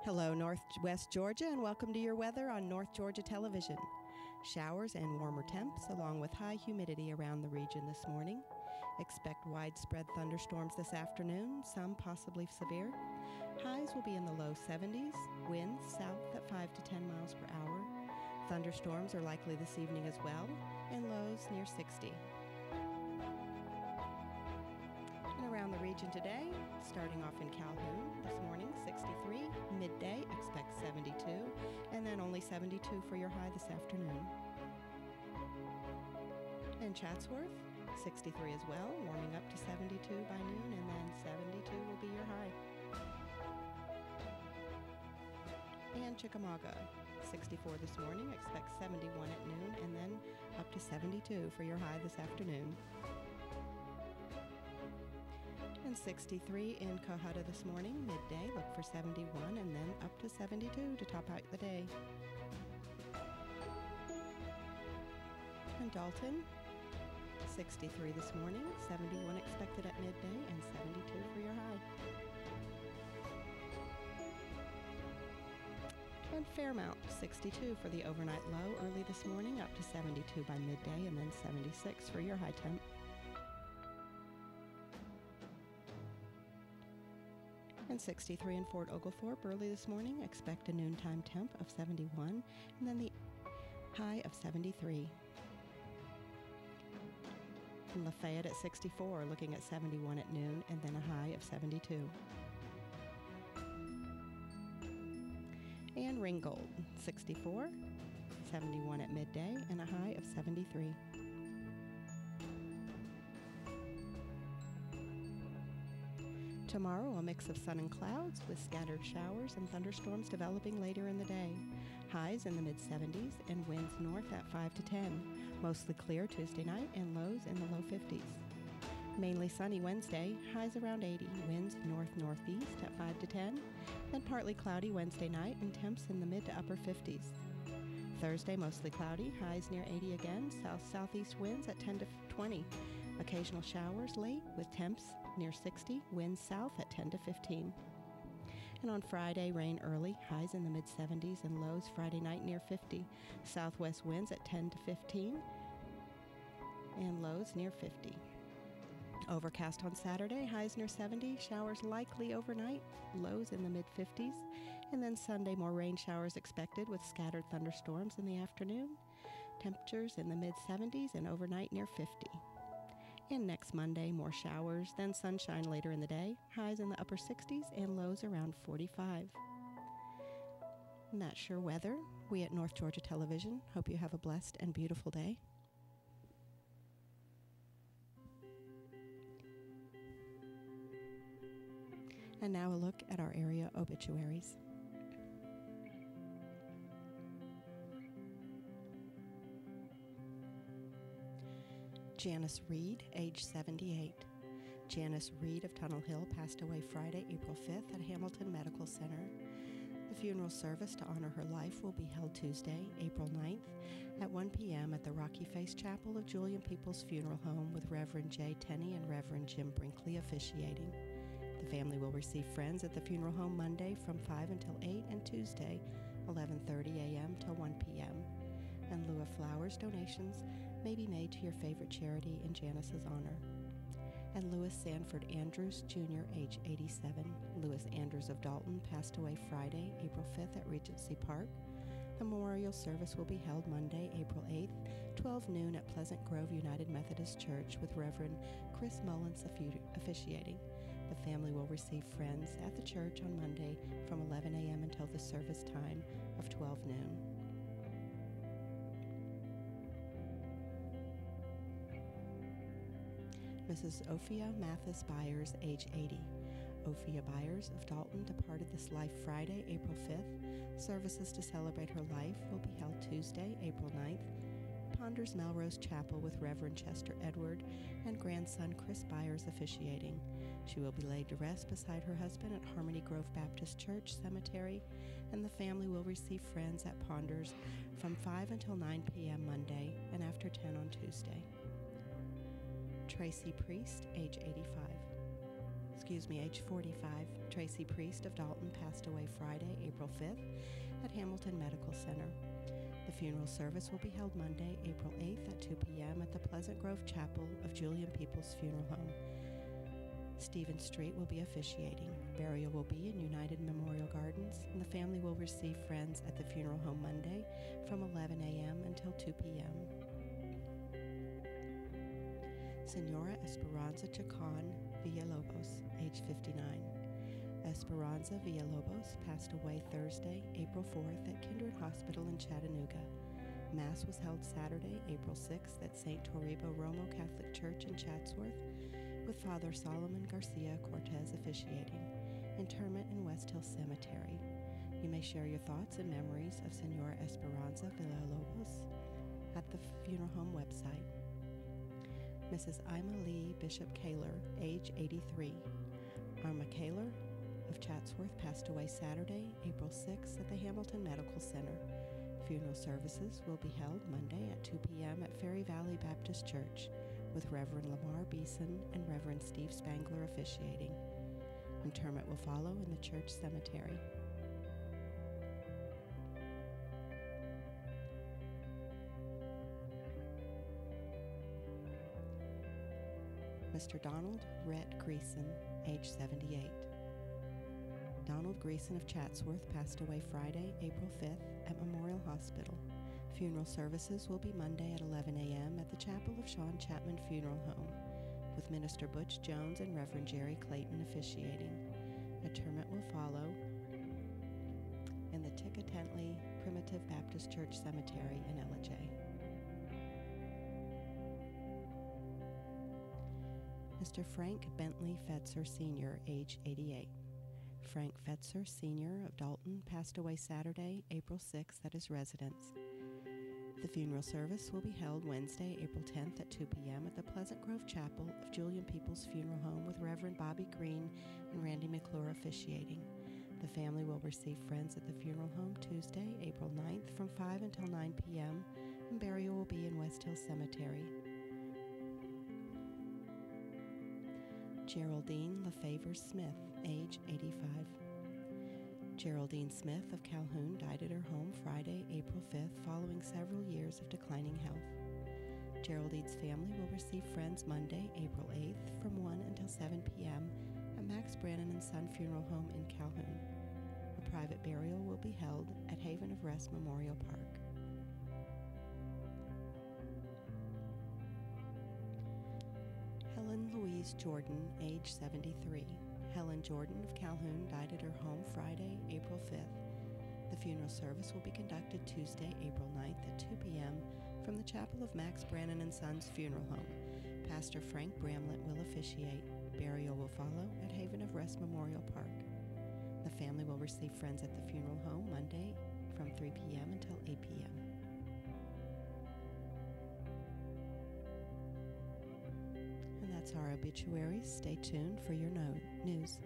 Hello, Northwest Georgia, and welcome to your weather on North Georgia Television. Showers and warmer temps, along with high humidity around the region this morning. Expect widespread thunderstorms this afternoon, some possibly severe. Highs will be in the low 70s, winds south at 5 to 10 miles per hour. Thunderstorms are likely this evening as well, and lows near 60. And around the region today, starting off in Calhoun this morning, 63. Midday, expect 72, and then only 72 for your high this afternoon. And Chatsworth, 63 as well, warming up to 72 by noon, and then 72 will be your high. And Chickamauga, 64 this morning, expect 71 at noon, and then up to 72 for your high this afternoon. And 63 in Cohutta this morning, midday, look for 71, and then up to 72 to top out the day. And Dalton, 63 this morning, 71 expected at midday, and 72 for your high. And Fairmount, 62 for the overnight low early this morning, up to 72 by midday, and then 76 for your high temp. And 63 in Fort Oglethorpe early this morning, expect a noontime temp of 71, and then the high of 73. And Lafayette at 64, looking at 71 at noon, and then a high of 72. And Ringgold, 64, 71 at midday, and a high of 73. Tomorrow, a mix of sun and clouds with scattered showers and thunderstorms developing later in the day. Highs in the mid-70s and winds north at 5 to 10. Mostly clear Tuesday night and lows in the low 50s. Mainly sunny Wednesday, highs around 80, winds north-northeast at 5 to 10. Then partly cloudy Wednesday night and temps in the mid to upper 50s. Thursday, mostly cloudy, highs near 80 again, south-southeast winds at 10 to 20. Occasional showers late with temps near 60, winds south at 10 to 15. And on Friday, rain early, highs in the mid-70s and lows Friday night near 50. Southwest winds at 10 to 15 and lows near 50. Overcast on Saturday, highs near 70, showers likely overnight, lows in the mid-50s. And then Sunday, more rain showers expected with scattered thunderstorms in the afternoon. Temperatures in the mid-70s and overnight near 50. And next Monday, more showers, then sunshine later in the day, highs in the upper 60s and lows around 45. And that's your weather. We at North Georgia Television hope you have a blessed and beautiful day. And now a look at our area obituaries. Janice Reed, age 78. Janice Reed of Tunnel Hill passed away Friday, April 5th at Hamilton Medical Center. The funeral service to honor her life will be held Tuesday, April 9th at 1 p.m. at the Rocky Face Chapel of Julian Peoples Funeral Home with Reverend Jay Tenney and Reverend Jim Brinkley officiating. The family will receive friends at the funeral home Monday from 5 until 8 and Tuesday, 11:30 a.m. till 1 p.m. In lieu of flowers, donations may be made to your favorite charity in Janice's honor. And Louis Sanford Andrews, Jr., age 87. Louis Andrews of Dalton passed away Friday, April 5th at Regency Park. The memorial service will be held Monday, April 8th, 12 noon at Pleasant Grove United Methodist Church with Reverend Chris Mullins officiating. The family will receive friends at the church on Monday from 11 a.m. until the service time of 12 noon. Mrs. Ophia Mathis Byers, age 80. Ophia Byers of Dalton departed this life Friday, April 5th. Services to celebrate her life will be held Tuesday, April 9th. Ponders Melrose Chapel with Reverend Chester Edward and grandson Chris Byers officiating. She will be laid to rest beside her husband at Harmony Grove Baptist Church Cemetery, and the family will receive friends at Ponders from 5 until 9 p.m. Monday and after 10 on Tuesday. Tracy Priest, age 45. Tracy Priest of Dalton passed away Friday, April 5th at Hamilton Medical Center. The funeral service will be held Monday, April 8th at 2 p.m. at the Pleasant Grove Chapel of Julian Peoples Funeral Home. Stephen Street will be officiating. Burial will be in United Memorial Gardens, and the family will receive friends at the funeral home Monday from 11 a.m. until 2 p.m. Senora Esperanza Chacon Villalobos, age 59. Esperanza Villalobos passed away Thursday, April 4th at Kindred Hospital in Chattanooga. Mass was held Saturday, April 6th at St. Toribio Romo Catholic Church in Chatsworth, with Father Solomon Garcia Cortez officiating. Interment in West Hill Cemetery. You may share your thoughts and memories of Senora Esperanza Villalobos at the funeral home website. Mrs. Ima Lee Bishop Kaler, age 83. Irma Kaler of Chatsworth passed away Saturday, April 6th at the Hamilton Medical Center. Funeral services will be held Monday at 2 p.m. at Ferry Valley Baptist Church, with Reverend Lamar Beeson and Reverend Steve Spangler officiating. Interment will follow in the church cemetery. Mr. Donald Rhett Greason, age 78. Donald Greason of Chatsworth passed away Friday, April 5th at Memorial Hospital. Funeral services will be Monday at 11 a.m. at the Chapel of Sean Chapman Funeral Home, with Minister Butch Jones and Reverend Jerry Clayton officiating. Interment will follow in the Tickatentley Primitive Baptist Church Cemetery in Ellijay. Mr. Frank Bentley Fetzer, Sr., age 88. Frank Fetzer, Sr. of Dalton passed away Saturday, April 6th at his residence. The funeral service will be held Wednesday, April 10th at 2 p.m. at the Pleasant Grove Chapel of Julian Peoples Funeral Home, with Reverend Bobby Green and Randy McClure officiating. The family will receive friends at the funeral home Tuesday, April 9th from 5 until 9 p.m., and burial will be in West Hill Cemetery. Geraldine LaFavor Smith, age 85. Geraldine Smith of Calhoun died at her home Friday, April 5th, following several years of declining health. Geraldine's family will receive friends Monday, April 8th, from 1 until 7 p.m. at Max Brannon and Son Funeral Home in Calhoun. A private burial will be held at Haven of Rest Memorial Park. Helen Louise Jordan, age 73. Helen Jordan of Calhoun died at her home Friday, April 5th. The funeral service will be conducted Tuesday, April 9th at 2 p.m. from the Chapel of Max Brannon and Sons Funeral Home. Pastor Frank Bramlett will officiate. Burial will follow at Haven of Rest Memorial Park. The family will receive friends at the funeral home Monday from 3 p.m. until 8 p.m. And that's our obituaries. Stay tuned for your news.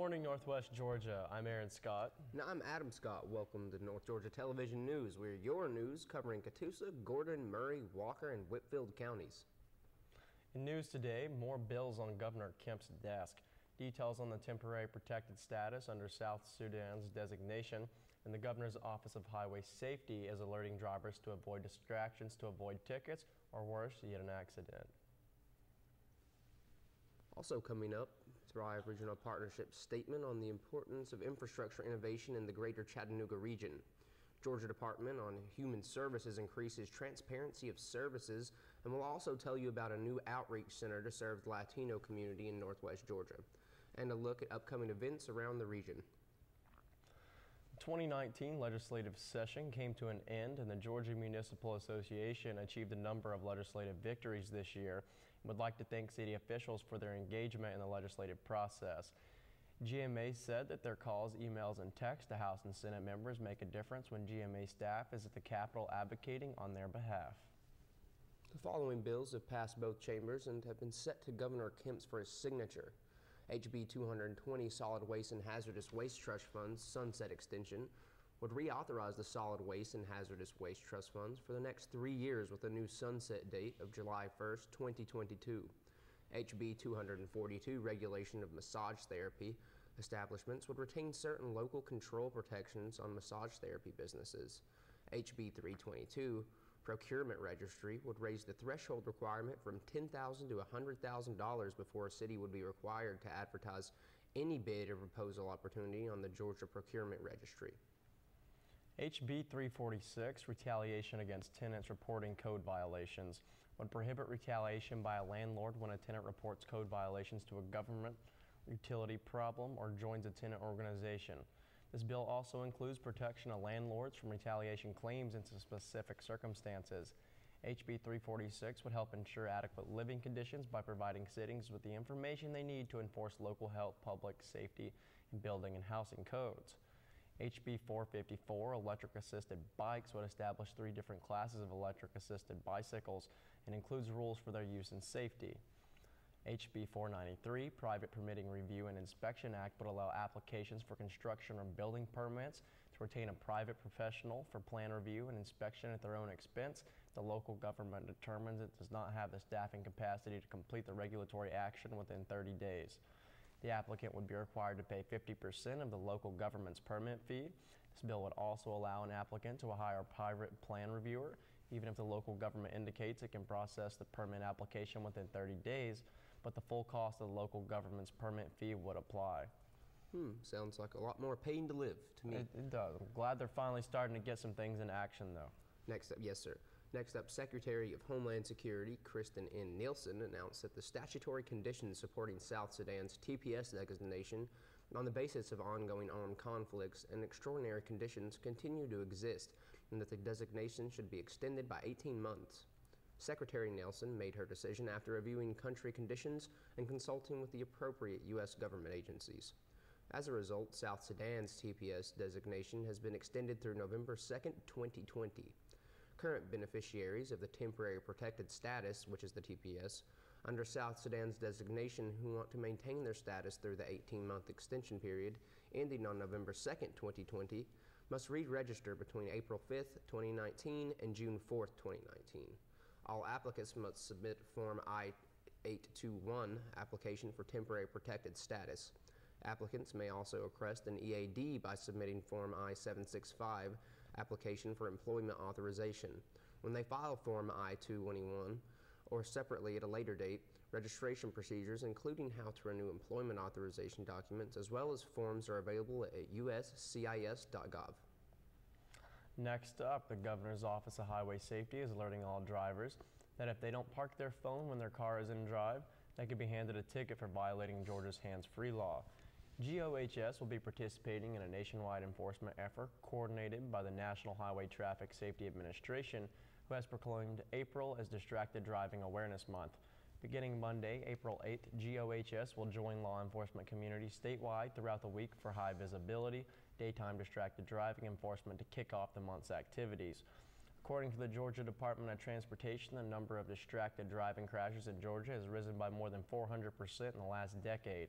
morning, Northwest Georgia. I'm Aaron Scott. And I'm Adam Scott. Welcome to North Georgia Television News. We're your news covering Catoosa, Gordon, Murray, Walker, and Whitfield counties. In news today, more bills on Governor Kemp's desk. Details on the temporary protected status under South Sudan's designation, and the Governor's Office of Highway Safety is alerting drivers to avoid distractions to avoid tickets or worse, yet an accident. Also coming up, Thrive Regional Partnership statement on the importance of infrastructure innovation in the greater Chattanooga region. Georgia Department on Human Services increases transparency of services, and we'll also tell you about a new outreach center to serve the Latino community in Northwest Georgia, and a look at upcoming events around the region. The 2019 legislative session came to an end, and the Georgia Municipal Association achieved a number of legislative victories this year and would like to thank city officials for their engagement in the legislative process. GMA said that their calls, emails, and texts to House and Senate members make a difference when GMA staff is at the Capitol advocating on their behalf. The following bills have passed both chambers and have been set to Governor Kemp's for his signature. HB 220 Solid Waste and Hazardous Waste Trust Funds Sunset Extension would reauthorize the Solid Waste and Hazardous Waste Trust Funds for the next 3 years with a new sunset date of July 1st, 2022. HB 242 Regulation of Massage Therapy establishments would retain certain local control protections on massage therapy businesses. HB 322 Procurement Registry would raise the threshold requirement from $10,000 to $100,000 before a city would be required to advertise any bid or proposal opportunity on the Georgia Procurement Registry. HB 346, Retaliation Against Tenants Reporting Code Violations, would prohibit retaliation by a landlord when a tenant reports code violations to a government utility problem or joins a tenant organization. This bill also includes protection of landlords from retaliation claims into specific circumstances. HB 346 would help ensure adequate living conditions by providing cities with the information they need to enforce local health, public safety, and building and housing codes. HB 454, Electric Assisted Bikes, would establish 3 different classes of electric assisted bicycles and includes rules for their use and safety. HB 493, Private Permitting Review and Inspection Act, would allow applications for construction or building permits to retain a private professional for plan review and inspection at their own expense. The local government determines it does not have the staffing capacity to complete the regulatory action within 30 days. The applicant would be required to pay 50% of the local government's permit fee. This bill would also allow an applicant to hire a private plan reviewer, even if the local government indicates it can process the permit application within 30 days, but the full cost of the local government's permit fee would apply. Sounds like a lot more pain to live to me. It does. I'm glad they're finally starting to get some things in action, though. Next up, yes, sir. Next up, Secretary of Homeland Security Kristen N. Nielsen announced that the statutory conditions supporting South Sudan's TPS designation on the basis of ongoing armed conflicts and extraordinary conditions continue to exist, and that the designation should be extended by 18 months. Secretary Nielsen made her decision after reviewing country conditions and consulting with the appropriate U.S. government agencies. As a result, South Sudan's TPS designation has been extended through November 2nd, 2020. Current beneficiaries of the Temporary Protected Status, which is the TPS, under South Sudan's designation who want to maintain their status through the 18-month extension period ending on November 2nd, 2020, must re-register between April 5th, 2019 and June 4th, 2019. All applicants must submit Form I-821 application for Temporary Protected Status. Applicants may also request an EAD by submitting Form I-765 application for employment authorization. When they file Form I-221 or separately at a later date, registration procedures including how to renew employment authorization documents as well as forms are available at uscis.gov. Next up, the Governor's Office of Highway Safety is alerting all drivers that if they don't park their phone when their car is in drive, they could be handed a ticket for violating Georgia's hands-free law. GOHS will be participating in a nationwide enforcement effort coordinated by the National Highway Traffic Safety Administration, who has proclaimed April as Distracted Driving Awareness Month. Beginning Monday, April 8th, GOHS will join law enforcement communities statewide throughout the week for high visibility, daytime distracted driving enforcement to kick off the month's activities. According to the Georgia Department of Transportation, the number of distracted driving crashes in Georgia has risen by more than 400% in the last decade.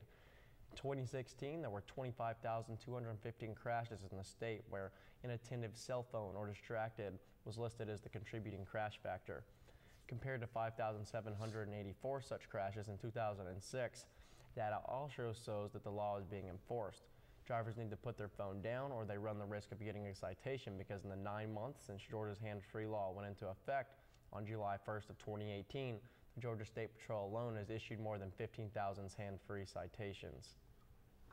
In 2016, there were 25,215 crashes in the state where inattentive cell phone or distracted was listed as the contributing crash factor. Compared to 5,784 such crashes in 2006, data also shows that the law is being enforced. Drivers need to put their phone down or they run the risk of getting a citation, because in the 9 months since Georgia's hands-free law went into effect on July 1st of 2018, the Georgia State Patrol alone has issued more than 15,000 hands-free citations.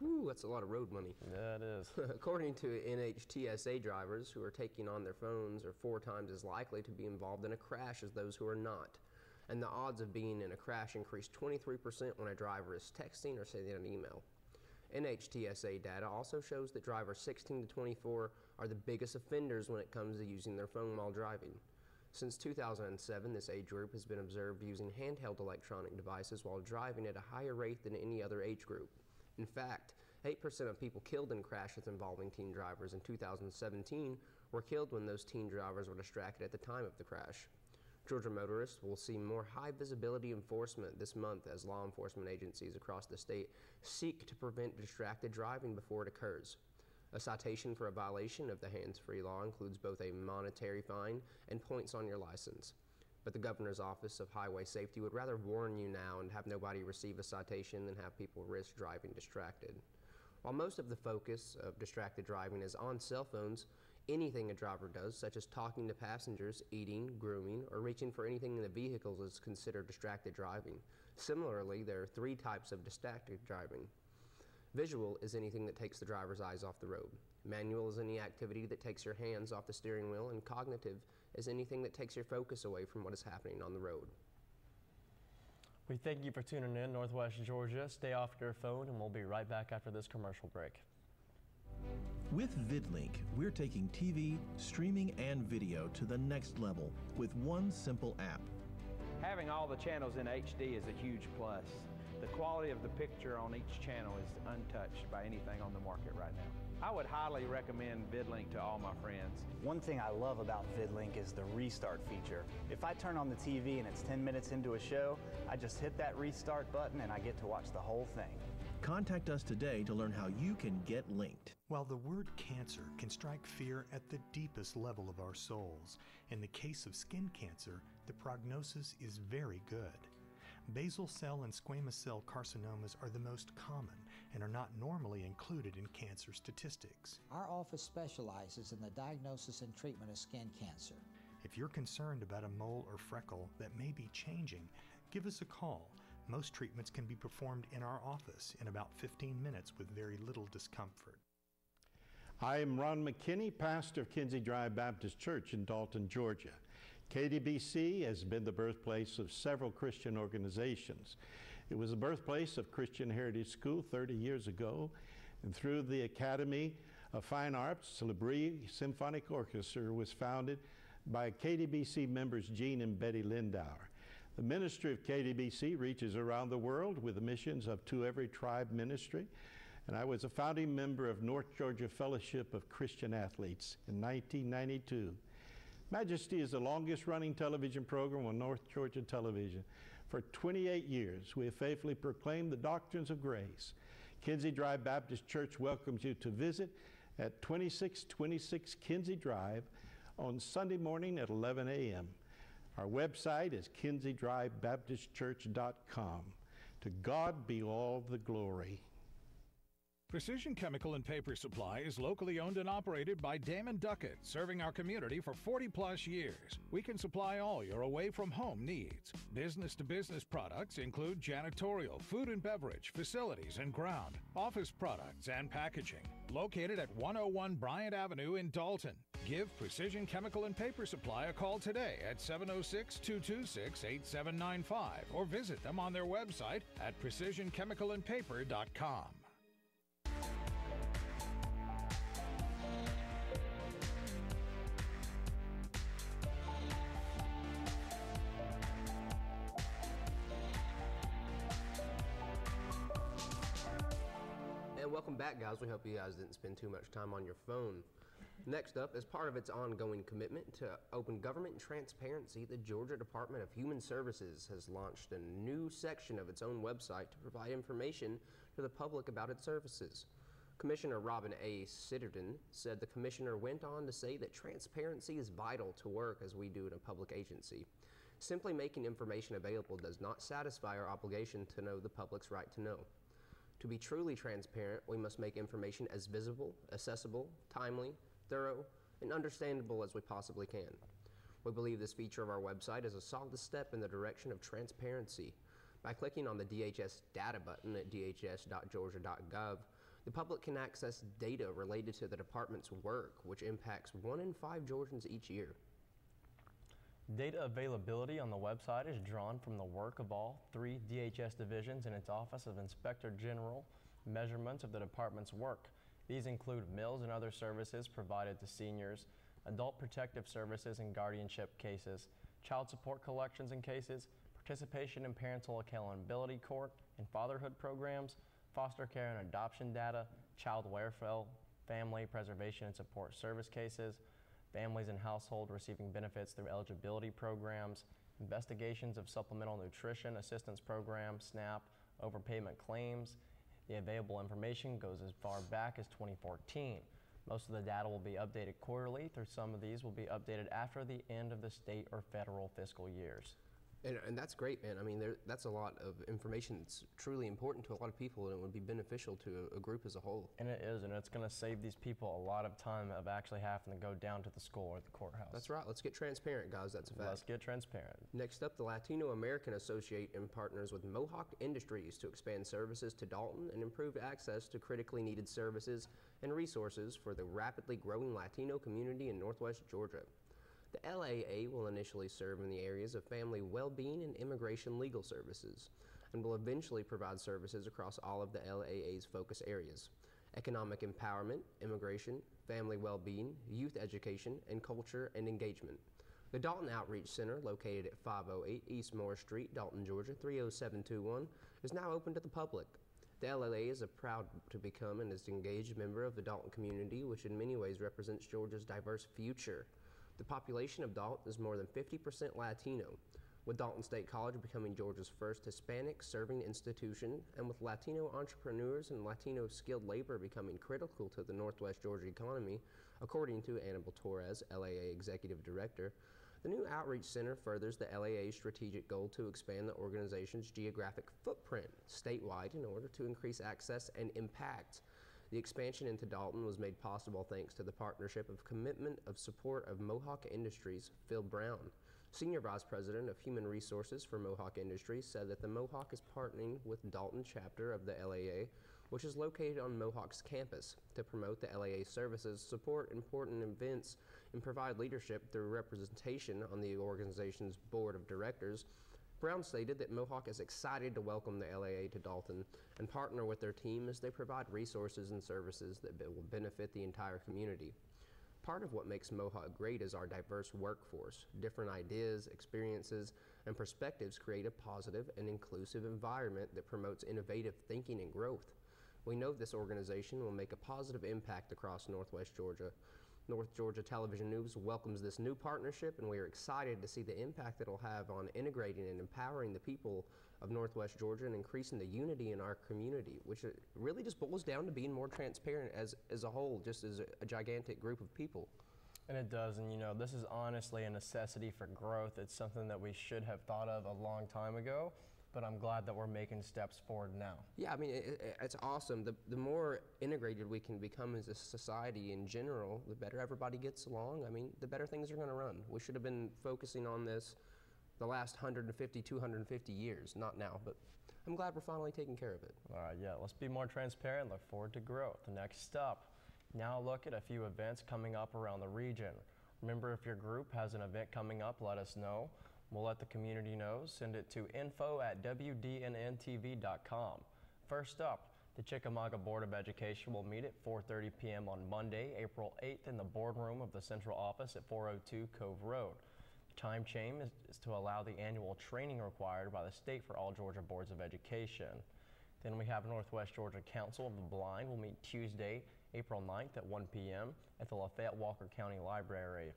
Ooh, that's a lot of road money. Yeah, it is. According to NHTSA, drivers who are taking on their phones are 4 times as likely to be involved in a crash as those who are not. And the odds of being in a crash increase 23% when a driver is texting or sending an email. NHTSA data also shows that drivers 16 to 24 are the biggest offenders when it comes to using their phone while driving. Since 2007, this age group has been observed using handheld electronic devices while driving at a higher rate than any other age group. In fact, 8% of people killed in crashes involving teen drivers in 2017 were killed when those teen drivers were distracted at the time of the crash. Georgia motorists will see more high visibility enforcement this month as law enforcement agencies across the state seek to prevent distracted driving before it occurs. A citation for a violation of the hands-free law includes both a monetary fine and points on your license. But the Governor's Office of Highway Safety would rather warn you now and have nobody receive a citation than have people risk driving distracted. While most of the focus of distracted driving is on cell phones, anything a driver does, such as talking to passengers, eating, grooming, or reaching for anything in the vehicle, is considered distracted driving. Similarly, there are 3 types of distracted driving. Visual is anything that takes the driver's eyes off the road. Manual is any activity that takes your hands off the steering wheel, and cognitive is anything that takes your focus away from what is happening on the road. We thank you for tuning in, Northwest Georgia. Stay off your phone, and we'll be right back after this commercial break. With VidLink, we're taking TV, streaming, and video to the next level with one simple app. Having all the channels in HD is a huge plus. The quality of the picture on each channel is untouched by anything on the market right now. I would highly recommend VidLink to all my friends. One thing I love about VidLink is the restart feature. If I turn on the TV and it's 10 minutes into a show, I just hit that restart button and I get to watch the whole thing. Contact us today to learn how you can get linked. While the word cancer can strike fear at the deepest level of our souls, in the case of skin cancer, the prognosis is very good. Basal cell and squamous cell carcinomas are the most common and are not normally included in cancer statistics. Our office specializes in the diagnosis and treatment of skin cancer. If you're concerned about a mole or freckle that may be changing, give us a call. Most treatments can be performed in our office in about 15 minutes with very little discomfort. I am Ron McKinney, pastor of Kinsey Drive Baptist Church in Dalton, Georgia. KDBC has been the birthplace of several Christian organizations. It was the birthplace of Christian Heritage School 30 years ago, and through the Academy of Fine Arts, Labrie Symphonic Orchestra was founded by KDBC members Gene and Betty Lindauer. The ministry of KDBC reaches around the world with the missions of To Every Tribe Ministry, and I was a founding member of North Georgia Fellowship of Christian Athletes in 1992. Majesty is the longest running television program on North Georgia television. For 28 years, we have faithfully proclaimed the doctrines of grace. Kinsey Drive Baptist Church welcomes you to visit at 2626 Kinsey Drive on Sunday morning at 11 a.m. Our website is kinseydrivebaptistchurch.com. To God be all the glory. Precision Chemical and Paper Supply is locally owned and operated by Damon Duckett, serving our community for 40-plus years. We can supply all your away-from-home needs. Business-to-business products include janitorial, food and beverage, facilities and ground, office products, and packaging. Located at 101 Bryant Avenue in Dalton. Give Precision Chemical and Paper Supply a call today at 706-226-8795 or visit them on their website at precisionchemicalandpaper.com. Welcome back, guys. We hope you guys didn't spend too much time on your phone. Next up, as part of its ongoing commitment to open government transparency, the Georgia Department of Human Services has launched a new section of its own website to provide information to the public about its services. Commissioner Robin A. Sitterton said the commissioner went on to say that transparency is vital to work as we do in a public agency. Simply making information available does not satisfy our obligation to know the public's right to know. To be truly transparent, we must make information as visible, accessible, timely, thorough, and understandable as we possibly can. We believe this feature of our website is a solid step in the direction of transparency. By clicking on the DHS data button at dhs.georgia.gov, the public can access data related to the department's work, which impacts 1 in 5 Georgians each year. Data availability on the website is drawn from the work of all 3 DHS divisions in its Office of Inspector General, measurements of the department's work. These include meals and other services provided to seniors, adult protective services and guardianship cases, child support collections and cases, participation in parental accountability court and fatherhood programs, foster care and adoption data, child welfare, family preservation and support service cases, families and household receiving benefits through eligibility programs, investigations of supplemental nutrition assistance programs, SNAP, overpayment claims. The available information goes as far back as 2014. Most of the data will be updated quarterly, through some of these will be updated after the end of the state or federal fiscal years. And that's great, man. I mean, that's a lot of information that's truly important to a lot of people, and it would be beneficial to a group as a whole. And it is, and it's going to save these people a lot of time of actually having to go down to the school or the courthouse. That's right. Let's get transparent, guys. That's a fact. Let's get transparent. Next up, the Latino American Association partners with Mohawk Industries to expand services to Dalton and improve access to critically needed services and resources for the rapidly growing Latino community in Northwest Georgia. The LAA will initially serve in the areas of family well-being and immigration legal services, and will eventually provide services across all of the LAA's focus areas: economic empowerment, immigration, family well-being, youth education, and culture and engagement. The Dalton Outreach Center, located at 508 East Moore Street, Dalton, Georgia 30721, is now open to the public. The LAA is proud to become an engaged member of the Dalton community, which in many ways represents Georgia's diverse future. The population of Dalton is more than 50% Latino, with Dalton State College becoming Georgia's first Hispanic serving institution, and with Latino entrepreneurs and Latino skilled labor becoming critical to the Northwest Georgia economy, according to Annabelle Torres, LAA Executive Director. The new Outreach Center furthers the LAA's strategic goal to expand the organization's geographic footprint statewide in order to increase access and impact. The expansion into Dalton was made possible thanks to the partnership of commitment of support of Mohawk Industries. Phil Brown, Senior Vice President of Human Resources for Mohawk Industries, said that the Mohawk is partnering with Dalton chapter of the LAA, which is located on Mohawk's campus, to promote the LAA services, support important events, and provide leadership through representation on the organization's board of directors. Brown stated that Mohawk is excited to welcome the LAA to Dalton and partner with their team as they provide resources and services that will benefit the entire community. Part of what makes Mohawk great is our diverse workforce. Different ideas, experiences, and perspectives create a positive and inclusive environment that promotes innovative thinking and growth. We know this organization will make a positive impact across Northwest Georgia. North Georgia Television News welcomes this new partnership, and we are excited to see the impact it'll have on integrating and empowering the people of Northwest Georgia and increasing the unity in our community, which really just boils down to being more transparent as a whole, just as a gigantic group of people. And it does, and you know, this is honestly a necessity for growth. It's something that we should have thought of a long time ago, but I'm glad that we're making steps forward now. Yeah, I mean, it's awesome. The more integrated we can become as a society in general, the better everybody gets along. I mean, the better things are going to run. We should have been focusing on this the last 150, 250 years, not now, but I'm glad we're finally taking care of it. All right, yeah, let's be more transparent, look forward to growth. Next up, now look at a few events coming up around the region. Remember, if your group has an event coming up, let us know. We'll let the community know. Send it to info@wdnntv.com. First up, the Chickamauga Board of Education will meet at 4:30 p.m. on Monday, April 8th in the boardroom of the central office at 402 Cove Road. The time change is to allow the annual training required by the state for all Georgia boards of education. Then we have Northwest Georgia Council of the Blind will meet Tuesday, April 9th at 1 p.m. at the Lafayette Walker County Library.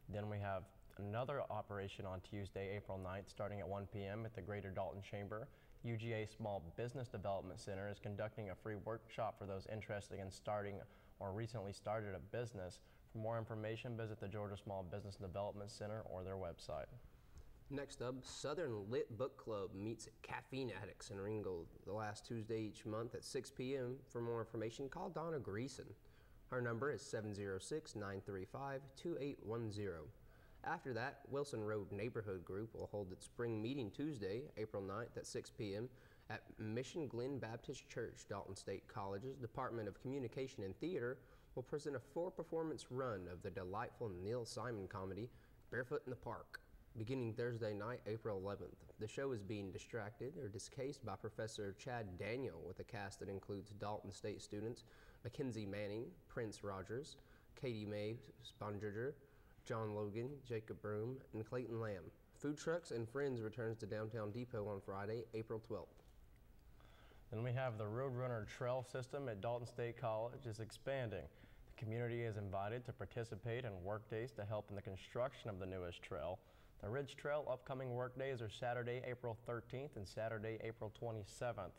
Then we have another operation on Tuesday, April 9th, starting at 1 p.m. at the Greater Dalton Chamber. UGA Small Business Development Center is conducting a free workshop for those interested in starting or recently started a business. For more information, visit the Georgia Small Business Development Center or their website. Next up, Southern Lit Book Club meets at Caffeine Addicts in Ringgold the last Tuesday each month at 6 p.m. For more information, call Donna Greason. Her number is 706-935-2810. After that, Wilson Road Neighborhood Group will hold its spring meeting Tuesday, April 9th at 6 p.m. at Mission Glen Baptist Church. Dalton State College's Department of Communication and Theater will present a 4-performance run of the delightful Neil Simon comedy, Barefoot in the Park, beginning Thursday night, April 11th. The show is being discased by Professor Chad Daniel with a cast that includes Dalton State students Mackenzie Manning, Prince Rogers, Katie Mae Spongerger, John Logan, Jacob Broom, and Clayton Lamb. Food Trucks and Friends returns to Downtown Depot on Friday, April 12th. Then we have the Roadrunner Trail system at Dalton State College is expanding. The community is invited to participate in work days to help in the construction of the newest trail. The Ridge Trail upcoming work days are Saturday, April 13th and Saturday, April 27th.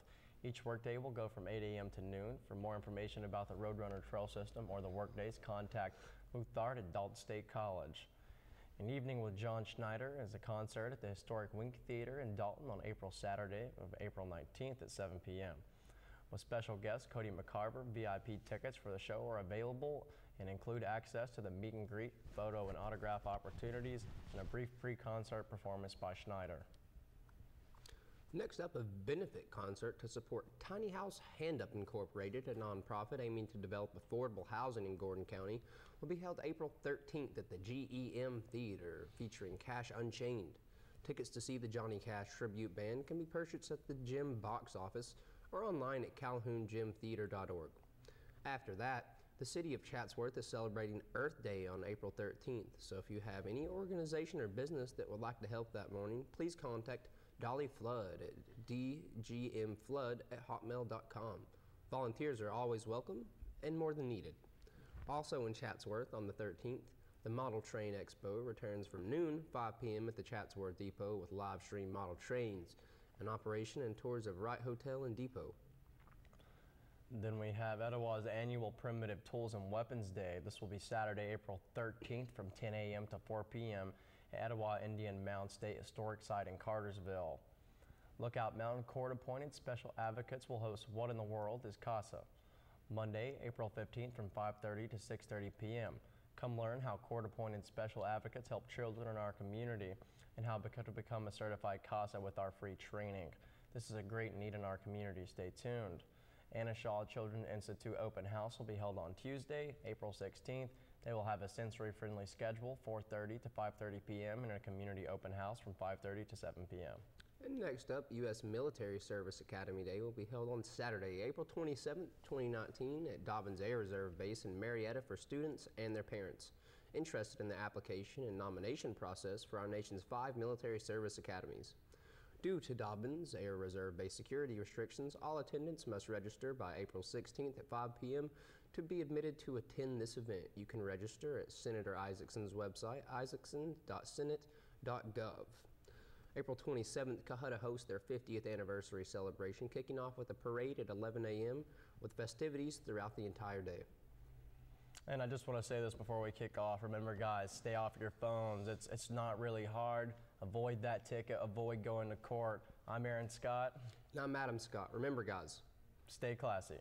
Each workday will go from 8 a.m. to noon. For more information about the Roadrunner Trail system or the workdays, contact Muthard at Dalton State College. An Evening with John Schneider is a concert at the historic Wink Theater in Dalton on Saturday of April 19th at 7 p.m. With special guest Cody McCarver, VIP tickets for the show are available and include access to the meet and greet, photo and autograph opportunities, and a brief pre-concert performance by Schneider. Next up, a benefit concert to support Tiny House Hand Up Incorporated, a nonprofit aiming to develop affordable housing in Gordon County, will be held April 13th at the GEM Theater, featuring Cash Unchained. Tickets to see the Johnny Cash Tribute Band can be purchased at the Gym box office or online at calhoungymtheater.org. After that, the city of Chatsworth is celebrating Earth Day on April 13th, so if you have any organization or business that would like to help that morning, please contact Dolly Flood at dgmflood@hotmail.com. Volunteers are always welcome and more than needed. Also in Chatsworth on the 13th, the Model Train Expo returns from noon, 5 p.m. at the Chatsworth Depot with live stream model trains, an operation and tours of Wright Hotel and Depot. Then we have Etowah's annual Primitive Tools and Weapons Day. This will be Saturday, April 13th from 10 a.m. to 4 p.m. at Etowah Indian Mound State Historic Site in Cartersville. Lookout Mountain Court-appointed special advocates will host What in the World is CASA? Monday, April 15th from 5:30 to 6:30 p.m. Come learn how court-appointed special advocates help children in our community and how to become a certified CASA with our free training. This is a great need in our community. Stay tuned. Anna Shaw Children Institute Open House will be held on Tuesday, April 16th. They will have a sensory-friendly schedule, 4:30 to 5:30 p.m. and a community open house from 5:30 to 7 p.m. And next up, U.S. Military Service Academy Day will be held on Saturday, April 27th, 2019 at Dobbins Air Reserve Base in Marietta for students and their parents interested in the application and nomination process for our nation's 5 military service academies. Due to Dobbins Air Reserve Base security restrictions, all attendants must register by April 16th at 5 p.m. to be admitted to attend this event. You can register at Senator Isaacson's website, isaacson.senate.gov. April 27th, Cohutta hosts their 50th anniversary celebration, kicking off with a parade at 11 a.m. with festivities throughout the entire day. And I just want to say this before we kick off. Remember, guys, stay off your phones. It's not really hard. Avoid that ticket. Avoid going to court. I'm Aaron Scott. And I'm Adam Scott. Remember, guys, stay classy.